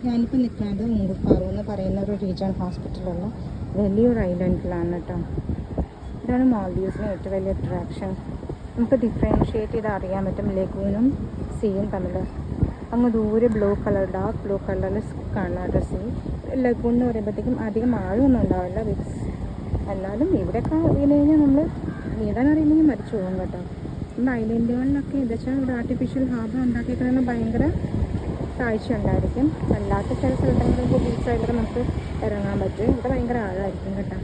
ഞാനിപ്പോൾ നിൽക്കുന്നത് മുങ്കുപ്പാറു എന്ന് പറയുന്ന ഒരു റീജിയണൽ ഹോസ്പിറ്റലുള്ള വലിയൊരു ഐലൻഡിലാണ് കേട്ടോ. ഇതാണ് മാൽഡീവ്സിലെ ഏറ്റവും വലിയ അട്രാക്ഷൻ. നമുക്ക് ഡിഫറൻഷ്യേറ്റ് ചെയ്ത് അറിയാൻ പറ്റും ലഗൂനും സീയും തമ്മിൽ. അങ്ങ് ദൂരെ ബ്ലൂ കളർ, ഡാർക്ക് ബ്ലൂ കളറിൽ കാണാത്ത സീ. ലഗൂൺ എന്ന് പറയുമ്പോഴത്തേക്കും അധികം ആഴമൊന്നും ഉണ്ടാവില്ല. എന്നാലും ഇവിടെയൊക്കെ വീണ് കഴിഞ്ഞാൽ നമ്മൾ നീന്താൻ അറിയില്ലെങ്കിൽ മരിച്ചു പോകും കേട്ടോ. നമ്മുടെ ഐലൻഡുകളിലൊക്കെ എന്താ വെച്ചാൽ ഇവിടെ ആർട്ടിഫിഷ്യൽ ഹാർബർ ഉണ്ടാക്കിയിരിക്കുന്നത് ഭയങ്കര കാഴ്ച ഉണ്ടായിരിക്കും. അല്ലാത്ത ചില സ്ഥലങ്ങളിൽ ബീച്ച് സൈഡിലൊക്കെ നമുക്ക് ഇറങ്ങാൻ പറ്റും. ഇവിടെ ഭയങ്കര ആഴമായിരിക്കും കേട്ടോ.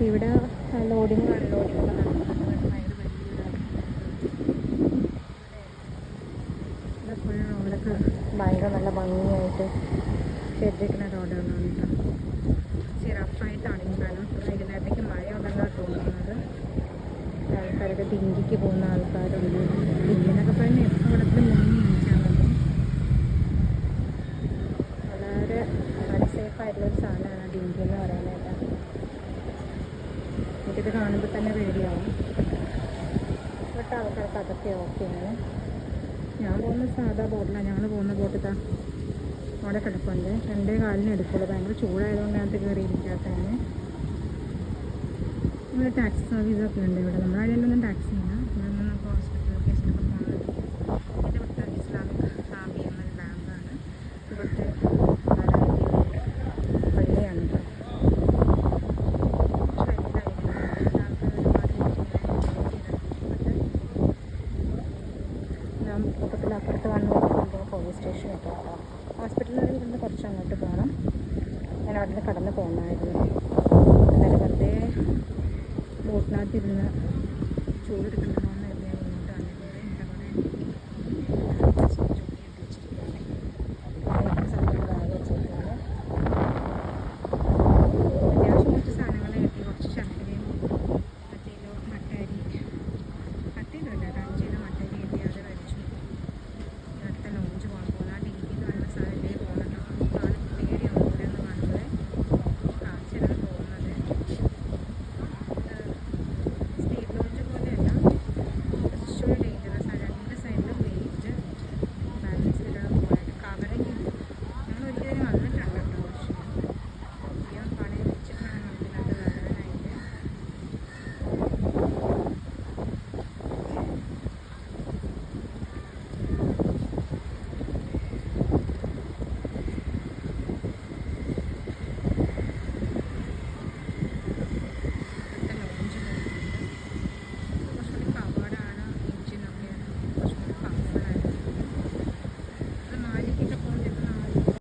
ഇവിടെ ലോഡിങ്ങും അൺലോഡിങ്ങും ഒക്കെ നടക്കുന്നത് ഭയങ്കര ഇവിടെ ഫുൾ റോഡൊക്കെ ഭയങ്കര നല്ല ഭംഗിയായിട്ട് ചെയ്തിരിക്കുന്ന റോഡുകളാണ് കേട്ടോ. റഫായിട്ടാണ് ഈ കാരണം വൈകുന്നേരത്തേക്ക് മഴ ഉണ്ടെന്നാണ് തോന്നുന്നത്. ആൾക്കാരൊക്കെ ഡിങ്കിക്ക് പോകുന്ന ആൾക്കാരുണ്ട്. ഡിങ്കിന്നൊക്കെ പറഞ്ഞാൽ എപ്പോൾ ഇവിടത്തിൽ മുങ്ങി നീച്ചാൽ മതി. വളരെ അൺസേഫായിട്ടുള്ളൊരു സാധനമാണ് ഡിങ്കി എന്ന് പറയാനായിട്ട്. എനിക്കിത് കാണുമ്പോൾ തന്നെ പേടിയാവും. ഇവിടുത്തെ ആൾക്കാർക്ക് അതൊക്കെ ഓക്കെയാണ്. ഞാൻ പോകുന്ന സാധാ ബോട്ടിലാണ്. ഞങ്ങൾ പോകുന്ന ബോട്ടിൽ അവിടെ കിടപ്പുണ്ട്. എൻ്റെ കാലിന് എടുക്കുള്ളൂ. ഭയങ്കര ചൂടായതുകൊണ്ട് അതിനകത്ത് കയറി ഇരിക്കാത്തതാണ്. ഇവിടെ ടാക്സി സർവീസൊക്കെ ഉണ്ട്. ഇവിടെ നമ്മുടെ അടിയിലൊന്നും ടാക്സി ഇല്ല. ഇവിടെ നിന്ന് നമുക്ക് ഹോസ്പിറ്റൽ കേസിലൊക്കെ പോകുന്നത്. ഇത് ഇവിടുത്തെ ഇസ്ലാമിക് BML ബാങ്കാണ്. ഇവിടുത്തെ പള്ളിയാണ് കേട്ടോ. ഞാൻ മൊത്തത്തിൽ അപ്പുറത്ത് കാണുന്ന പോലീസ് സ്റ്റേഷൻ ഒക്കെ കേട്ടോ. ഹോസ്പിറ്റലിൽ നിന്ന് കുറച്ച് അങ്ങോട്ട് പോകണം. ഞാൻ അവിടെ നിന്ന് കടന്ന് പോകുന്നതായിരുന്നു. എന്നാലും വെറുതെ ബോട്ടിനകത്തിരുന്ന് ചൂടെടുക്കണ്ട